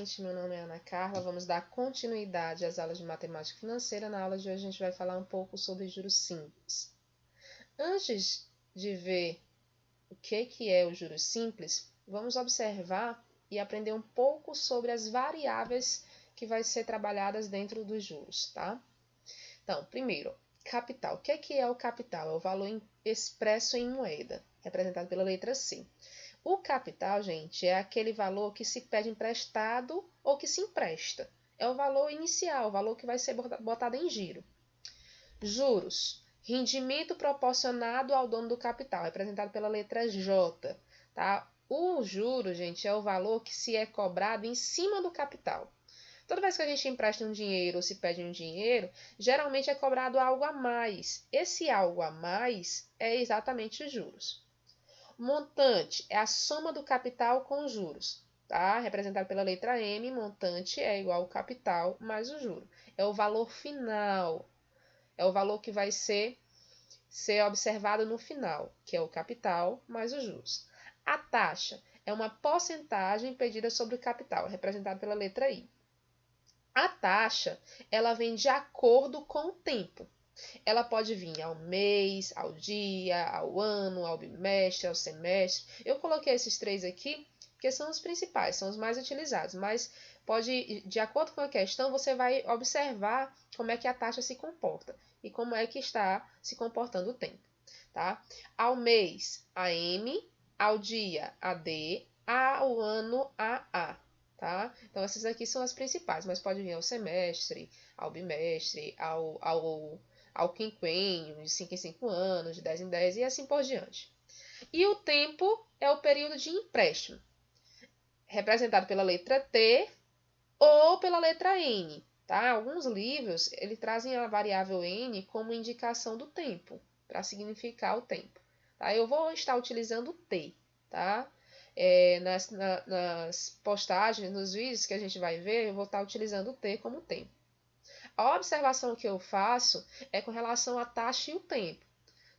gente, meu nome é Ana Carla, vamos dar continuidade às aulas de matemática financeira. Na aula de hoje a gente vai falar um pouco sobre juros simples. Antes de ver o que é o juros simples, vamos observar e aprender um pouco sobre as variáveis que vai ser trabalhadas dentro dos juros, tá? Então, primeiro, capital. O que é o capital? É o valor expresso em moeda, representado pela letra C. O capital, gente, é aquele valor que se pede emprestado ou que se empresta. É o valor inicial, o valor que vai ser botado em giro. Juros. Rendimento proporcionado ao dono do capital, representado pela letra J. Tá? O juro, gente, é o valor que se é cobrado em cima do capital. Toda vez que a gente empresta um dinheiro ou se pede um dinheiro, geralmente é cobrado algo a mais. Esse algo a mais é exatamente os juros. Montante é a soma do capital com os juros, tá? Representado pela letra M, montante é igual ao capital mais o juro. É o valor final, é o valor que vai ser observado no final, que é o capital mais os juros. A taxa é uma porcentagem pedida sobre o capital, representado pela letra I. A taxa, ela vem de acordo com o tempo. Ela pode vir ao mês, ao dia, ao ano, ao bimestre, ao semestre. Eu coloquei esses três aqui porque são os principais, são os mais utilizados, mas pode, de acordo com a questão, você vai observar como é que a taxa se comporta e como é que está se comportando o tempo, tá? Ao mês, a M, ao dia, a D, ao ano, a A, tá? Então, essas aqui são as principais, mas pode vir ao semestre, ao bimestre, ao quinquênio, de 5 em 5 anos, de 10 em 10 e assim por diante. E o tempo é o período de empréstimo, representado pela letra T ou pela letra N. Tá? Alguns livros eles trazem a variável N como indicação do tempo, para significar o tempo. Tá? Eu vou estar utilizando T. Tá? Nas postagens, nos vídeos que a gente vai ver, eu vou estar utilizando o T como tempo. A observação que eu faço é com relação à taxa e o tempo.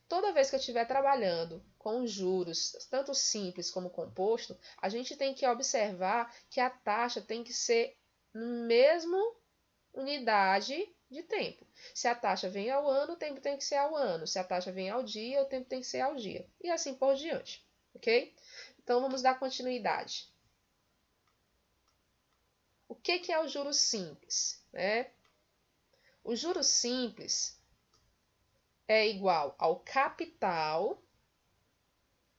Toda vez que eu estiver trabalhando com juros, tanto simples como composto, a gente tem que observar que a taxa tem que ser no mesmo unidade de tempo. Se a taxa vem ao ano, o tempo tem que ser ao ano. Se a taxa vem ao dia, o tempo tem que ser ao dia. E assim por diante, ok? Então, vamos dar continuidade. O que é o juros simples? O juros simples é igual ao capital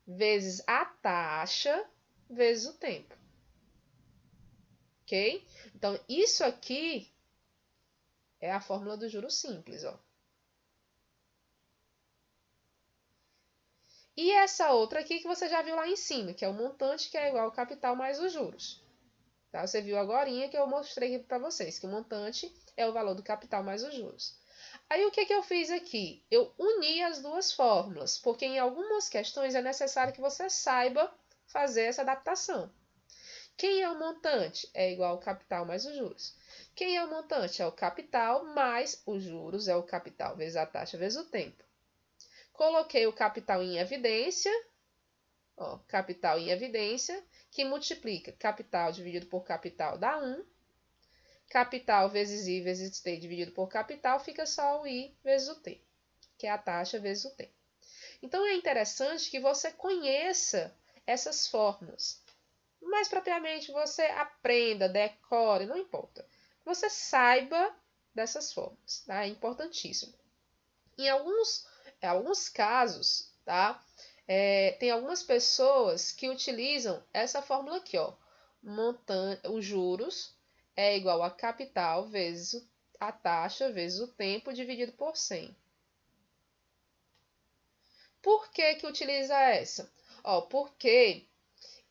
vezes a taxa vezes o tempo. Ok? Então, isso aqui é a fórmula do juros simples, ó. E essa outra aqui que você já viu lá em cima, que é o montante, que é igual ao capital mais os juros. Tá? Você viu agorinha que eu mostrei para vocês, que o montante é o valor do capital mais os juros. Aí, o que eu fiz aqui? Eu uni as duas fórmulas, porque em algumas questões é necessário que você saiba fazer essa adaptação. Quem é o montante? É igual ao capital mais os juros. Quem é o montante? É o capital mais os juros, é o capital vezes a taxa vezes o tempo. Coloquei o capital em evidência, ó, capital em evidência, que multiplica capital dividido por capital dá 1. Capital vezes I vezes T dividido por capital fica só o I vezes o T, que é a taxa vezes o tempo. Então, é interessante que você conheça essas fórmulas. Mais propriamente, você aprenda, decore, não importa. Você saiba dessas fórmulas, tá? É importantíssimo. Em alguns casos, tá? Tem algumas pessoas que utilizam essa fórmula aqui, ó. Os juros é igual a capital vezes a taxa vezes o tempo dividido por 100. Por que utiliza essa? Porque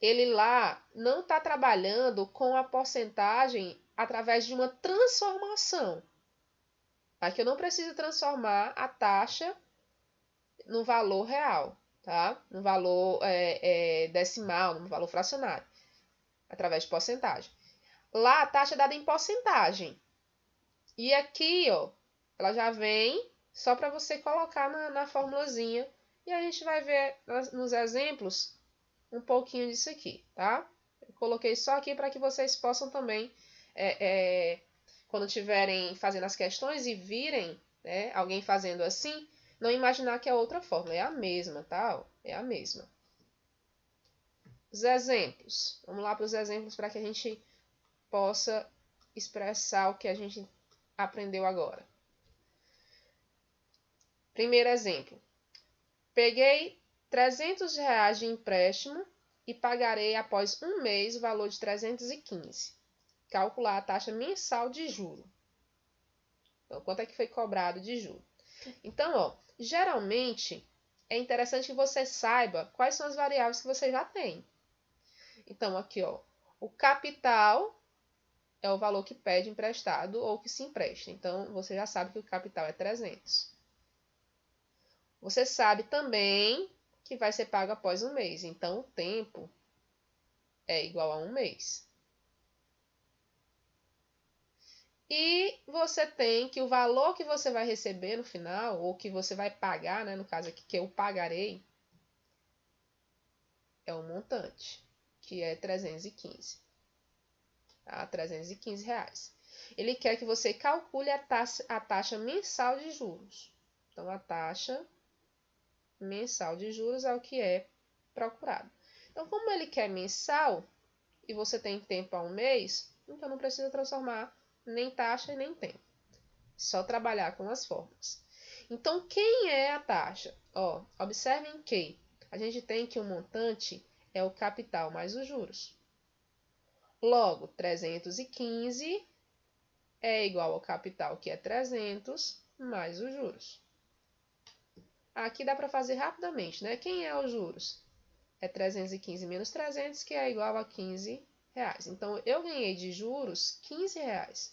ele lá não está trabalhando com a porcentagem através de uma transformação. Aqui eu não preciso transformar a taxa no valor real, tá? No valor decimal, no valor fracionário, através de porcentagem. Lá a taxa é dada em porcentagem. E aqui, ó, ela já vem só para você colocar na formulazinha. E a gente vai ver nos exemplos um pouquinho disso aqui, tá? coloquei só aqui para que vocês possam também, quando estiverem fazendo as questões e virem, né, alguém fazendo assim, não imaginar que é outra fórmula. É a mesma, tá? É a mesma. Os exemplos. Vamos lá para os exemplos para que a gente possa expressar o que a gente aprendeu agora. Primeiro exemplo. Peguei R$300 de empréstimo e pagarei após um mês o valor de 315. Calcular a taxa mensal de juro. Então, quanto é que foi cobrado de juro? Então, ó, geralmente é interessante que você saiba quais são as variáveis que você já tem. Então, aqui, ó, o capital é o valor que pede emprestado ou que se empresta. Então, você já sabe que o capital é 300. Você sabe também que vai ser pago após um mês. Então, o tempo é igual a um mês. E você tem que o valor que você vai receber no final, ou que você vai pagar, né, no caso aqui, que eu pagarei, é o montante, que é 315. Tá? R$315. Ele quer que você calcule a taxa mensal de juros. Então, a taxa mensal de juros é o que é procurado. Então, como ele quer mensal e você tem tempo a um mês, então não precisa transformar nem taxa e nem tempo. Só trabalhar com as formas. Então, quem é a taxa? Ó, observem que a gente tem que o montante é o capital mais os juros. Logo, 315 é igual ao capital, que é 300, mais os juros. Aqui dá para fazer rapidamente, né? Quem é os juros? É 315 menos 300, que é igual a R$15. Então, eu ganhei de juros R$15.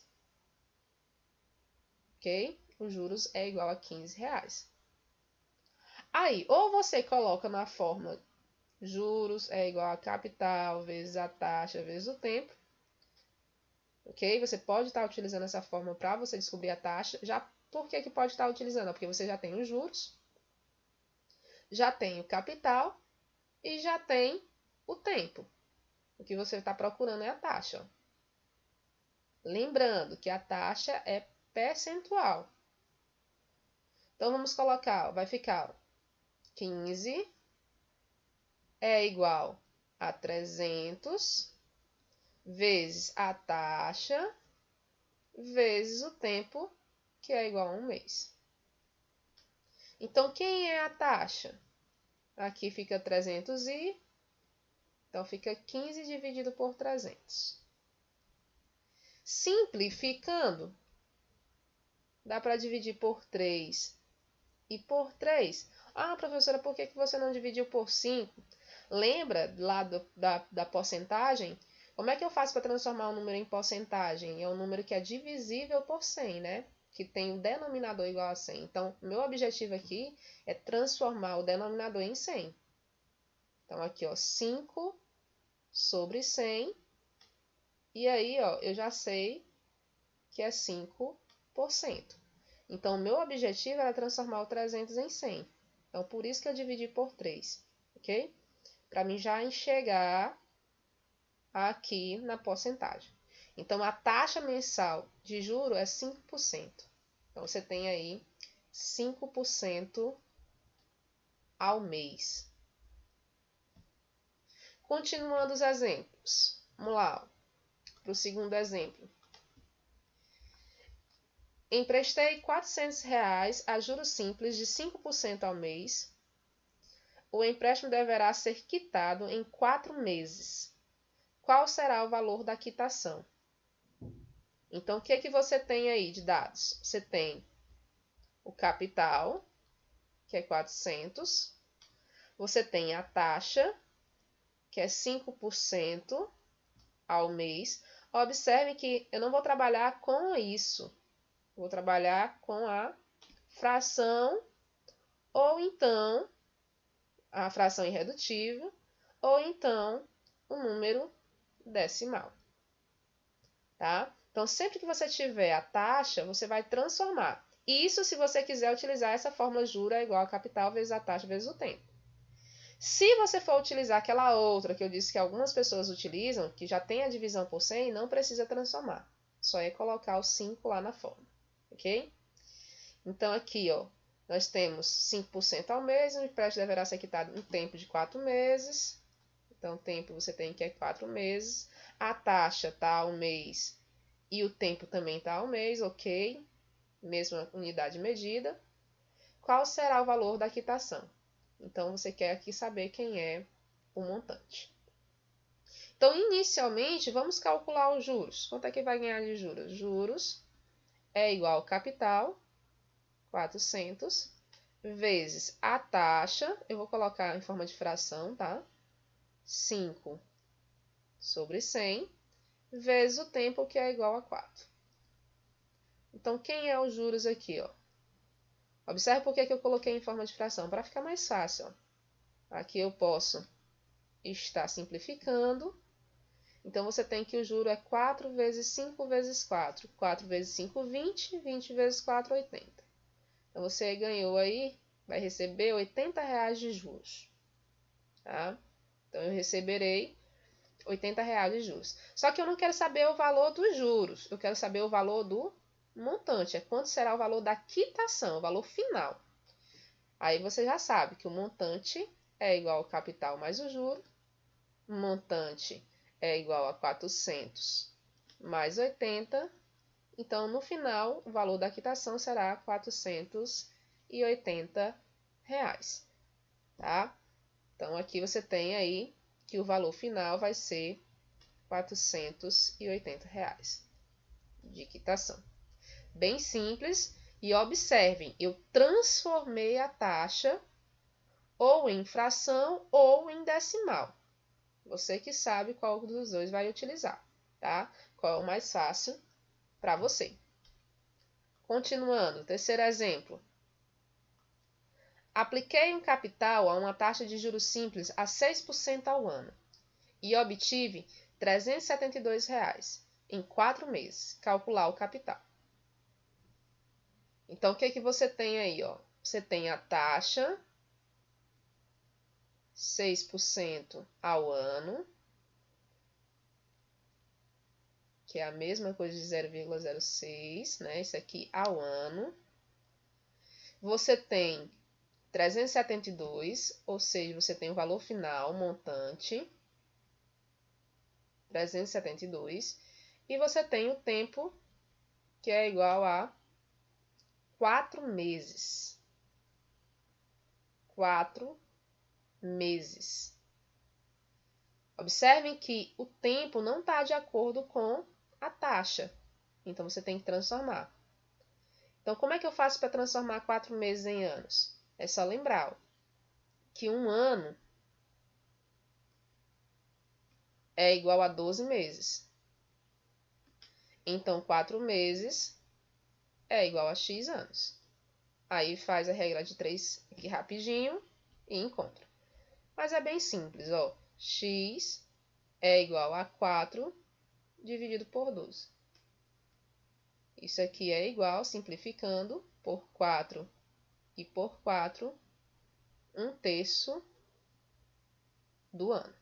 Ok? Os juros é igual a R$15. Aí, ou você coloca na fórmula juros é igual a capital vezes a taxa vezes o tempo. Ok? Você pode estar utilizando essa fórmula para você descobrir a taxa. Já, por que pode estar utilizando? Porque você já tem os juros, já tem o capital e já tem o tempo. O que você está procurando é a taxa. Lembrando que a taxa é percentual. Então, vamos colocar, vai ficar 15 é igual a 300 vezes a taxa vezes o tempo, que é igual a um mês. Então, quem é a taxa? Aqui fica 300 e... Então, fica 15 dividido por 300. Simplificando, dá para dividir por 3 e por 3. Ah, professora, por que você não dividiu por 5? Lembra lá da porcentagem? Como é que eu faço para transformar um número em porcentagem? É um número que é divisível por 100, né? Que tem o denominador igual a 100. Então, meu objetivo aqui é transformar o denominador em 100. Então, aqui, ó, 5 sobre 100. E aí, ó, eu já sei que é 5%. Então, o meu objetivo era transformar o 300 em 100. Então, por isso que eu dividi por 3, ok? Para mim já enxergar aqui na porcentagem. Então, a taxa mensal de juro é 5%. Então, você tem aí 5% ao mês. Continuando os exemplos. Vamos lá, para o segundo exemplo. Emprestei R$400 a juros simples de 5% ao mês. O empréstimo deverá ser quitado em 4 meses. Qual será o valor da quitação? Então, o que você tem aí de dados? Você tem o capital, que é 400. Você tem a taxa, que é 5% ao mês. Observe que eu não vou trabalhar com isso. Vou trabalhar com a fração, ou então a fração irredutível, ou então o número decimal. Tá? Então, sempre que você tiver a taxa, você vai transformar. Isso se você quiser utilizar essa fórmula juro é igual a capital vezes a taxa vezes o tempo. Se você for utilizar aquela outra que eu disse que algumas pessoas utilizam, que já tem a divisão por 100, não precisa transformar. Só é colocar o 5 lá na forma, ok? Então, aqui, ó, nós temos 5% ao mês, o empréstimo deverá ser quitado em tempo de 4 meses. Então, o tempo você tem que é 4 meses. A taxa está ao mês e o tempo também está ao mês, ok? Mesma unidade medida. Qual será o valor da quitação? Então, você quer aqui saber quem é o montante. Então, inicialmente, vamos calcular os juros. Quanto é que vai ganhar de juros? Juros é igual ao capital, 400, vezes a taxa, eu vou colocar em forma de fração, tá? 5 sobre 100, vezes o tempo, que é igual a 4. Então, quem é os juros aqui, ó? Observe por que eu coloquei em forma de fração, para ficar mais fácil, ó. Aqui eu posso estar simplificando. Então, você tem que o juro é 4 vezes 5 vezes 4. 4 vezes 5, 20. 20 vezes 4, 80. Então, você ganhou aí, vai receber R$80 de juros. Tá? Então, eu receberei R$80 de juros. Só que eu não quero saber o valor dos juros. Eu quero saber o valor do montante. É quanto será o valor da quitação, o valor final. Aí você já sabe que o montante é igual ao capital mais o juro. O montante é igual a 400 mais 80. Então, no final, o valor da quitação será R$480. Tá? Então, aqui você tem aí que o valor final vai ser R$480 de quitação. Bem simples. E observem, eu transformei a taxa ou em fração ou em decimal. Você que sabe qual dos dois vai utilizar, tá? Qual é o mais fácil para você. Continuando, terceiro exemplo. Apliquei um capital a uma taxa de juros simples a 6% ao ano e obtive R$372 em 4 meses. Calcular o capital. Então, o que que você tem aí, ó? Você tem a taxa 6% ao ano, que é a mesma coisa de 0,06, né? Isso aqui ao ano. Você tem 372, ou seja, você tem o valor final, montante, 372, e você tem o tempo, que é igual a 4 meses. 4 meses. Observem que o tempo não está de acordo com a taxa. Então, você tem que transformar. Então, como é que eu faço para transformar 4 meses em anos? É só lembrar, ó, que um ano é igual a 12 meses. Então, 4 meses é igual a X anos. Aí faz a regra de 3 aqui rapidinho e encontra. Mas é bem simples, ó. X é igual a 4 dividido por 12. Isso aqui é igual, simplificando, por 4 e por 4, 1/3 do ano.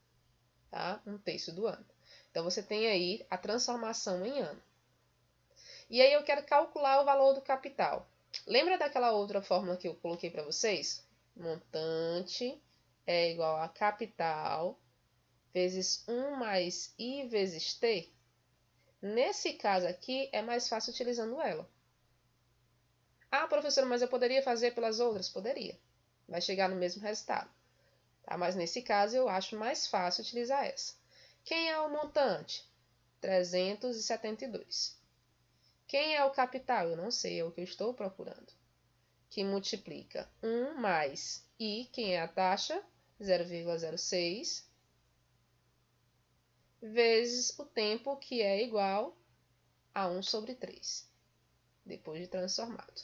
Tá? 1/3 do ano. Então, você tem aí a transformação em ano. E aí, eu quero calcular o valor do capital. Lembra daquela outra fórmula que eu coloquei para vocês? Montante é igual a capital vezes 1 mais I vezes T. Nesse caso aqui, é mais fácil utilizando ela. Ah, professora, mas eu poderia fazer pelas outras? Poderia. Vai chegar no mesmo resultado. Tá? Mas nesse caso, eu acho mais fácil utilizar essa. Quem é o montante? 372. Quem é o capital? Eu não sei, é o que eu estou procurando. Que multiplica 1 mais I, quem é a taxa? 0,06, vezes o tempo, que é igual a 1 sobre 3, depois de transformado.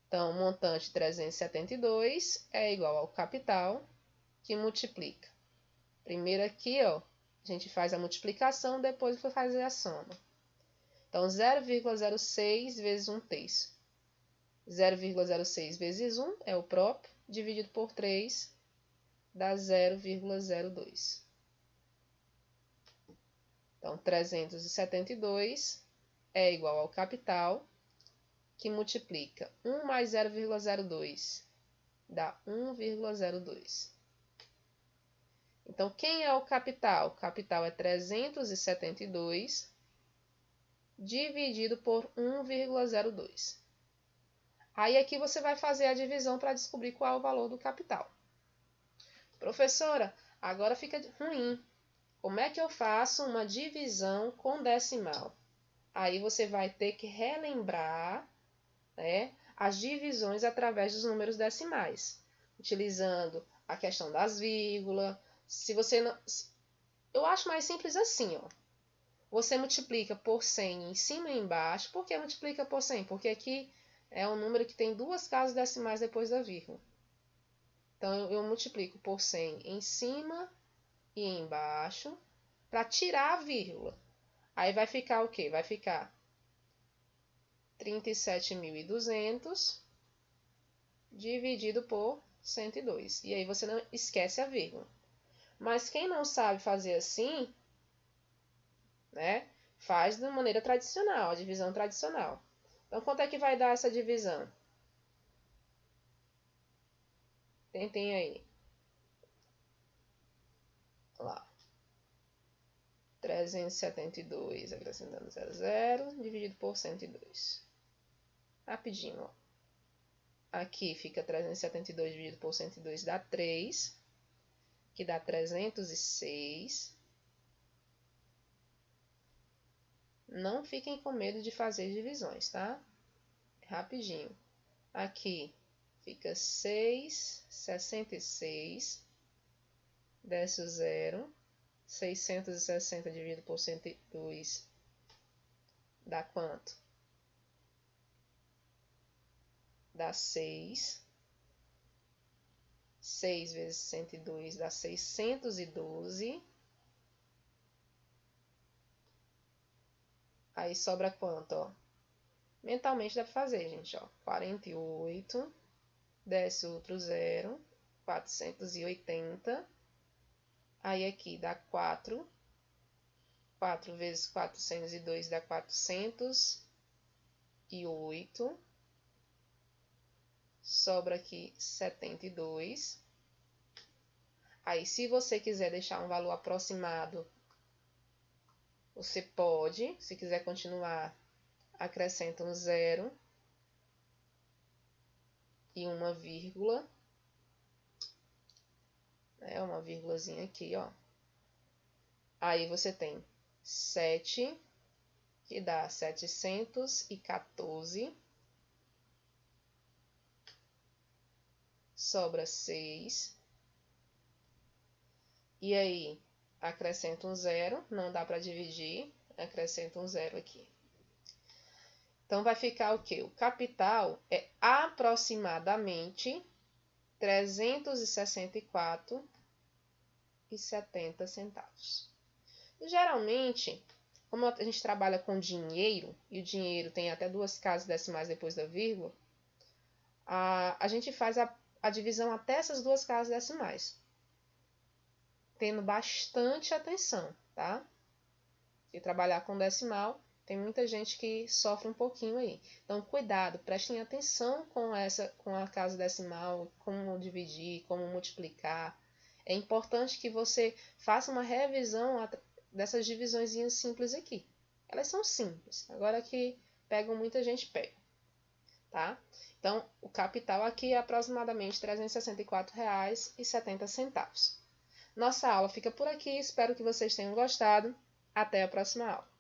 Então, o montante 372 é igual ao capital, que multiplica. Primeiro aqui, ó, a gente faz a multiplicação, depois vai fazer a soma. Então, 0,06 vezes 1/3. 0,06 vezes 1 é o próprio, dividido por 3 dá 0,02. Então, 372 é igual ao capital, que multiplica 1 mais 0,02 dá 1,02. Então, quem é o capital? O capital é 372 dividido por 1,02. Aí aqui você vai fazer a divisão para descobrir qual é o valor do capital. Professora, agora fica ruim. Como é que eu faço uma divisão com decimal? Aí você vai ter que relembrar, né, as divisões através dos números decimais, utilizando a questão das vírgulas. Se você não, eu acho mais simples assim, ó. Você multiplica por 100 em cima e embaixo. Por que multiplica por 100? Porque aqui é um número que tem duas casas decimais depois da vírgula. Então, eu multiplico por 100 em cima e embaixo para tirar a vírgula. Aí vai ficar o quê? Vai ficar 37.200 dividido por 102. E aí você não esquece a vírgula. Mas quem não sabe fazer assim, né, faz de maneira tradicional, a divisão tradicional. Então, quanto é que vai dar essa divisão? Tentem aí. Olha lá. 372 acrescentando 00, dividido por 102. Rapidinho, ó. Aqui fica 372 dividido por 102 dá 3, que dá 306. Não fiquem com medo de fazer divisões, tá? Rapidinho. Aqui fica 666, desce o 0, 660 dividido por 102 dá quanto? Dá 6. 6 vezes 102 dá 612. Aí sobra quanto, ó? Mentalmente dá pra fazer, gente, ó. 48, desce outro 0, 480. Aí aqui dá 4. 4 vezes 402 dá 408. Sobra aqui 72. Aí, se você quiser deixar um valor aproximado, você pode. Se quiser continuar, acrescenta um 0 e uma vírgula. Uma vírgulazinha aqui, ó. Aí você tem 7, que dá 714. Sobra 6. E aí, acrescenta um 0. Não dá para dividir. Acrescenta um 0 aqui. Então, vai ficar o quê? O capital é aproximadamente 364,70 centavos. Geralmente, como a gente trabalha com dinheiro, e o dinheiro tem até duas casas decimais depois da vírgula, a gente faz a divisão até essas duas casas decimais, tendo bastante atenção, tá? Se trabalhar com decimal, tem muita gente que sofre um pouquinho aí. Então, cuidado, prestem atenção com a casa decimal, como dividir, como multiplicar. É importante que você faça uma revisão dessas divisõezinhas simples aqui. Elas são simples, agora que pegam, muita gente pega, tá? Então, o capital aqui é aproximadamente R$ 364,70. Nossa aula fica por aqui, espero que vocês tenham gostado. Até a próxima aula.